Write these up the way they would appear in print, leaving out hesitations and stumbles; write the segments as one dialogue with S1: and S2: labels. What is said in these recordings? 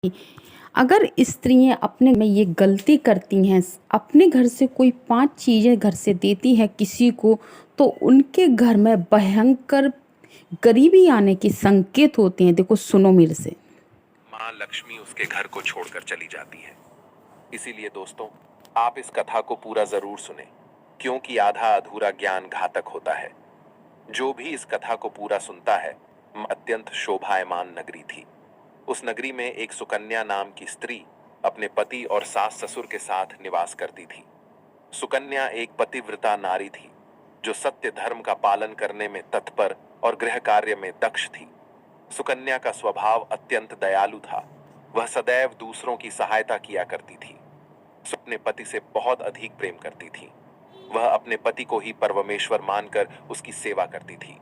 S1: अगर स्त्रियाँ अपने में ये गलती करती हैं, अपने घर से कोई 5 चीज़ें घर से देती हैं किसी को, तो उनके घर में भयंकर गरीबी आने के संकेत होते हैं। देखो, सुनो मेरे से।
S2: माँ लक्ष्मी उसके घर को छोड़कर चली जाती है। इसीलिए दोस्तों, आप इस कथा को पूरा जरूर सुने, क्योंकि आधा अधूरा ज्ञान घातक होता है। जो भी इस कथा को पूरा सुनता है, अत्यंत शोभायमान नगरी थी। उस नगरी में एक सुकन्या नाम की स्त्री अपने पति और सास ससुर के साथ निवास करती थी। सुकन्या एक पतिव्रता नारी थी, जो सत्य धर्म का पालन करने में तत्पर और गृह कार्य में दक्ष थी। सुकन्या का स्वभाव अत्यंत दयालु था। वह सदैव दूसरों की सहायता किया करती थी। अपने पति से बहुत अधिक प्रेम करती थी। वह अपने पति को ही परमेश्वर मानकर उसकी सेवा करती थी।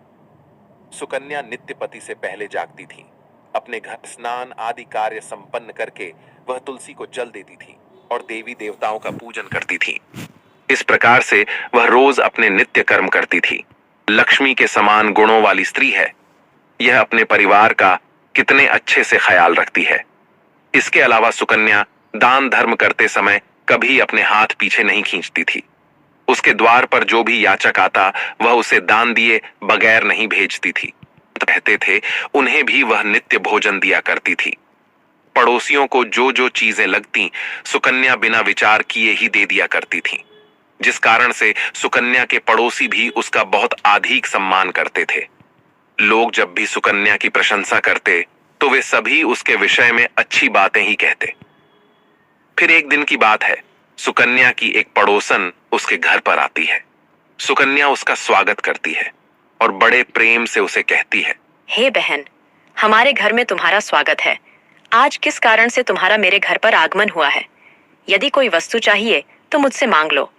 S2: सुकन्या नित्य पति से पहले जागती थी। अपने घर स्नान आदि कार्य संपन्न करके वह तुलसी को जल देती थी और देवी देवताओं का पूजन करती थी। इस प्रकार से वह रोज अपने नित्य कर्म करती थी। लक्ष्मी के समान गुणों वाली स्त्री है। यह अपने परिवार का कितने अच्छे से ख्याल रखती है। इसके अलावा सुकन्या दान धर्म करते समय कभी अपने हाथ पीछे नहीं खींचती थी। उसके द्वार पर जो भी याचक आता, वह उसे दान दिए बगैर नहीं भेजती थी। कहते थे, उन्हें भी वह नित्य भोजन दिया करती थी। पड़ोसियों को जो जो चीजें लगती, सुकन्या बिना विचार किए ही दे दिया करती थी, जिस कारण से सुकन्या के पड़ोसी भी उसका बहुत अधिक सम्मान करते थे। लोग जब भी सुकन्या की प्रशंसा करते, तो वे सभी उसके विषय में अच्छी बातें ही कहते। फिर एक दिन की बात है, सुकन्या की एक पड़ोसन उसके घर पर आती है। सुकन्या उसका स्वागत करती है और बड़े प्रेम से उसे कहती है,
S3: हे बहन, हमारे घर में तुम्हारा स्वागत है। आज किस कारण से तुम्हारा मेरे घर पर आगमन हुआ है? यदि कोई वस्तु चाहिए तो मुझसे मांग लो,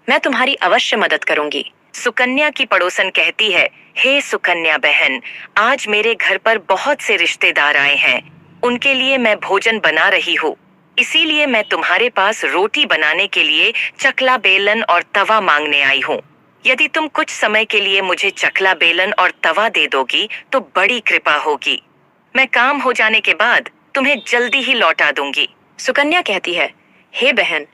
S3: मैं तुम्हारी अवश्य मदद करूंगी। सुकन्या की पड़ोसन कहती है, हे सुकन्या बहन, आज मेरे घर पर बहुत से रिश्तेदार आए हैं। उनके लिए मैं भोजन बना रही हूँ। इसीलिए मैं तुम्हारे पास रोटी बनाने के लिए चकला बेलन और तवा मांगने आई हूँ। यदि तुम कुछ समय के लिए मुझे चकला बेलन और तवा दे दोगी तो बड़ी कृपा होगी। मैं काम हो जाने के बाद तुम्हें जल्दी ही लौटा दूंगी। सुकन्या कहती है, हे बहन,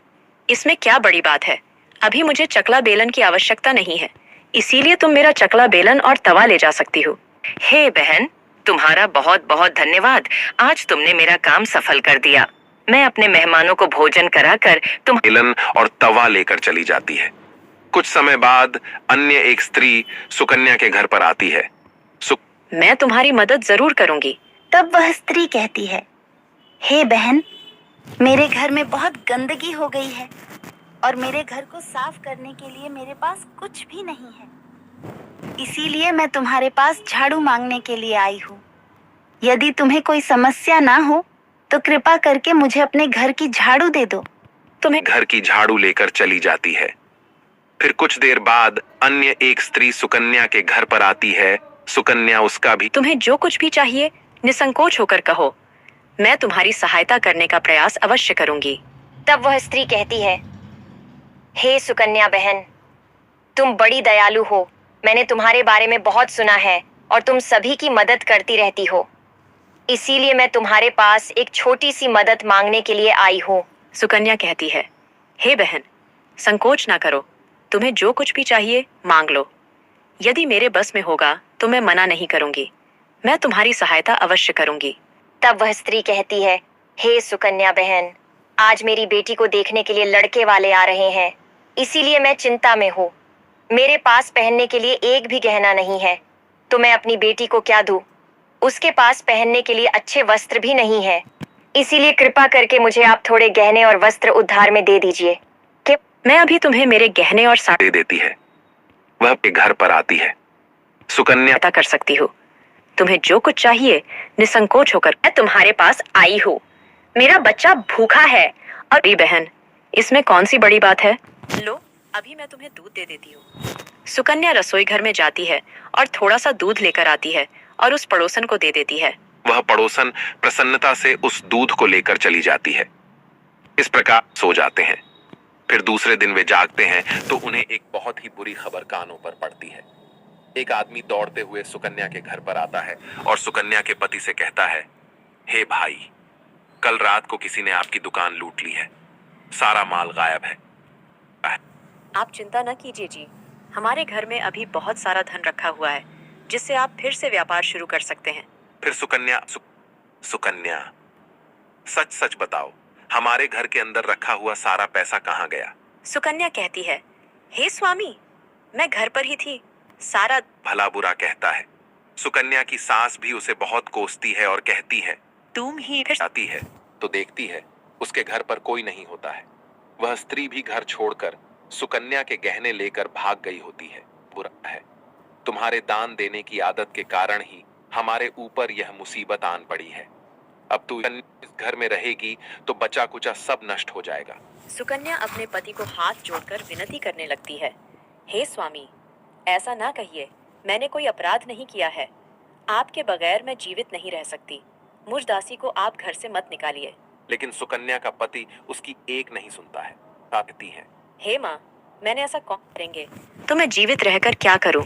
S3: इसमें क्या बड़ी बात है? अभी मुझे चकला बेलन की आवश्यकता नहीं है, इसीलिए तुम मेरा चकला बेलन और तवा ले जा सकती हो। हे बहन, तुम्हारा बहुत बहुत धन्यवाद। आज तुमने मेरा काम सफल कर दिया। मैं अपने मेहमानों को भोजन कराकर तुम
S2: बेलन और तवा लेकर चली जाती है। कुछ समय बाद अन्य एक स्त्री सुकन्या के घर पर आती है।
S3: मैं तुम्हारी मदद जरूर करूंगी।
S4: तब वह स्त्री कहती है, हे बहन, मेरे घर में बहुत गंदगी हो गई है और मेरे घर को साफ करने के लिए मेरे पास कुछ भी नहीं है। इसीलिए मैं तुम्हारे पास झाड़ू मांगने के लिए आई हूँ। यदि तुम्हें कोई समस्या ना हो तो कृपा करके मुझे अपने घर की झाड़ू दे दो।
S3: तुम्हें
S2: घर की झाड़ू लेकर चली जाती है। फिर कुछ देर बाद अन्य एक स्त्री सुकन्या के घर पर आती है। सुकन्या उसका भी
S3: तुम्हें जो कुछ भी चाहिए निसंकोच होकर कहो, मैं तुम्हारी सहायता करने का प्रयास अवश्य करूंगी।
S5: तब वह स्त्री कहती है, हे सुकन्या बहन, तुम बड़ी दयालु हो। मैंने तुम्हारे बारे में बहुत सुना है और तुम सभी की मदद करती रहती हो। इसीलिए मैं तुम्हारे पास एक छोटी सी मदद मांगने के लिए आई हूँ।
S3: सुकन्या कहती है, हे बहन, संकोच ना करो, तुम्हें जो कुछ भी चाहिए मांग लो। यदि मेरे बस में होगा तो मैं मना नहीं करूंगी। मैं तुम्हारी सहायता अवश्य करूंगी।
S5: तब वह स्त्री कहती है, हे सुकन्या बहन, आज मेरी बेटी को देखने के लिए लड़के वाले आ रहे हैं, इसीलिए मैं चिंता में हूँ। मेरे पास पहनने के लिए एक भी गहना नहीं है, तो मैं अपनी बेटी को क्या दूँ? उसके पास पहनने के लिए अच्छे वस्त्र भी नहीं है, इसीलिए कृपा करके मुझे आप थोड़े गहने और वस्त्र उधार में दे दीजिए।
S3: मैं अभी तुम्हें मेरे गहने और साड़ी
S2: दे देती है। वह अपने घर पर आती है। सुकन्या
S3: अदा कर सकती हूँ। तुम्हें जो कुछ चाहिए निसंकोच होकर मैं तुम्हारे पास आई हूँ। मेरा बच्चा भूखा है और बहन, इसमें कौन सी बड़ी बात है? लो, अभी मैं तुम्हें दूध दे देती हूँ। सुकन्या रसोई घर में जाती है और थोड़ा सा दूध लेकर आती है और उस पड़ोसन को दे देती है।
S2: वह पड़ोसन प्रसन्नता से उस दूध को लेकर चली जाती है। इस प्रकार सो जाते हैं। फिर दूसरे दिन वे जागते हैं तो उन्हें एक बहुत ही बुरी खबर कानों पर पड़ती है। एक आदमी दौड़ते हुए सुकन्या के घर पर आता है और सुकन्या के पति से कहता है, हे भाई, कल रात को किसी ने आपकी दुकान लूट ली है, सारा माल गायब है।
S3: आप चिंता न कीजिए जी, हमारे घर में अभी बहुत सारा धन रखा हुआ है जिससे आप फिर से व्यापार शुरू कर सकते हैं।
S2: फिर सुकन्या, सच सच बताओ, हमारे घर के अंदर रखा हुआ सारा पैसा कहाँ गया?
S3: सुकन्या कहती है, हे स्वामी, मैं घर पर ही थी, सारा
S2: भला बुरा कहता है। सुकन्या की सास भी उसे बहुत कोसती है और कहती है,
S3: तुम ही फिर
S2: आती है तो देखती है उसके घर पर कोई नहीं होता है। वह स्त्री भी घर छोड़कर सुकन्या के गहने लेकर भाग गई होती है। बुरा है, तुम्हारे दान देने की आदत के कारण ही हमारे ऊपर यह मुसीबत आन पड़ी है। अब तू इस घर में रहेगी तो बचा कुचा सब नष्ट हो जाएगा।
S3: सुकन्या अपने पति को हाथ जोड़कर विनती करने लगती है, हे स्वामी, ऐसा ना कहिए, मैंने कोई अपराध नहीं किया है। आपके बगैर मैं जीवित नहीं रह सकती। मुझ दासी को आप घर से मत निकालिए।
S2: लेकिन सुकन्या का पति उसकी एक नहीं सुनता है। कहती है,
S3: हे माँ, मैंने ऐसा कौन करेंगे, तो मैं जीवित रहकर क्या करूं?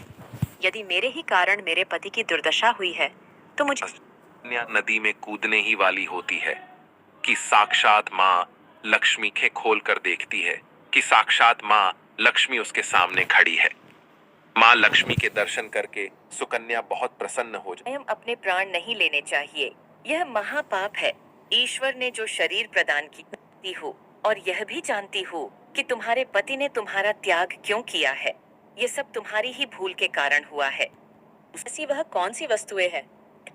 S3: यदि मेरे ही कारण मेरे पति की दुर्दशा हुई है तो मुझे
S2: सुकन्या नदी में कूदने ही वाली होती है कि साक्षात माँ लक्ष्मी के खोल कर देखती है कि साक्षात माँ लक्ष्मी उसके सामने खड़ी है। माँ लक्ष्मी के दर्शन करके सुकन्या बहुत प्रसन्न हो जाती है।
S3: स्वयं अपने प्राण नहीं लेने चाहिए, यह महापाप है। ईश्वर ने जो शरीर प्रदान की हो और यह भी जानती हो कि तुम्हारे पति ने तुम्हारा त्याग क्यों किया है, ये सब तुम्हारी ही भूल के कारण हुआ है। ऐसी वह कौन सी वस्तुएं हैं?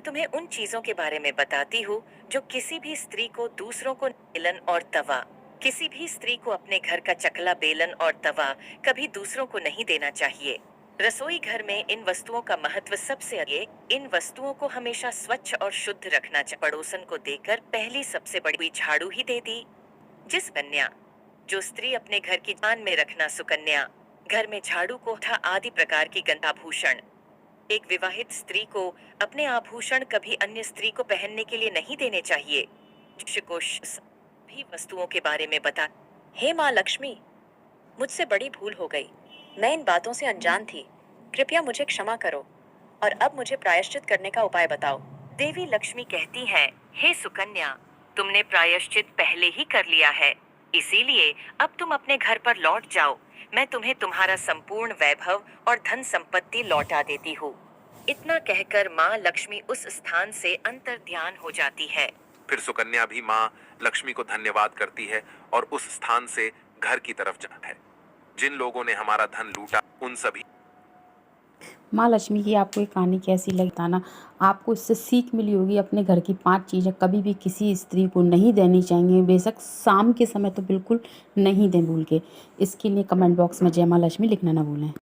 S3: तुम्हें उन चीजों के बारे में बताती हूँ जो किसी भी स्त्री को दूसरों को बेलन और तवा, किसी भी स्त्री को अपने घर का चकला बेलन और तवा कभी दूसरों को नहीं देना चाहिए। रसोई घर में इन वस्तुओं का महत्व सबसे अधिक। इन वस्तुओं को हमेशा स्वच्छ और शुद्ध रखना चाहिए। पड़ोसन को देकर पहली सबसे बड़ी झाड़ू ही दे दी। जिस कन्या, जो स्त्री अपने घर की जान में रखना सुकन्या, घर में झाड़ू को तथा आदि प्रकार की गंधाभूषण। एक विवाहित स्त्री को अपने आभूषण कभी अन्य स्त्री को पहनने के लिए नहीं देने चाहिए। भी वस्तुओं के बारे में बता। हे माँ लक्ष्मी, मुझसे बड़ी भूल हो गई, मैं इन बातों से अनजान थी, कृपया मुझे क्षमा करो और अब मुझे प्रायश्चित करने का उपाय बताओ। देवी लक्ष्मी कहती है, हे सुकन्या, तुमने प्रायश्चित पहले ही कर लिया है, इसीलिए अब तुम अपने घर पर लौट जाओ। मैं तुम्हें तुम्हारा संपूर्ण वैभव और धन संपत्ति लौटा देती हूँ। इतना कहकर माँ लक्ष्मी उस स्थान से अंतर्ध्यान हो जाती है।
S2: फिर सुकन्या भी माँ लक्ष्मी को धन्यवाद करती है और उस स्थान से घर की तरफ जाता है। जिन लोगों ने हमारा धन लूटा उन सभी।
S1: माँ लक्ष्मी की आपको ये कहानी कैसी लगी बताना। आपको इससे सीख मिली होगी, अपने घर की 5 चीज़ें कभी भी किसी स्त्री को नहीं देनी चाहिए, बेशक शाम के समय तो बिल्कुल नहीं दें भूल के। इसके लिए कमेंट बॉक्स में जय माँ लक्ष्मी लिखना ना भूलें।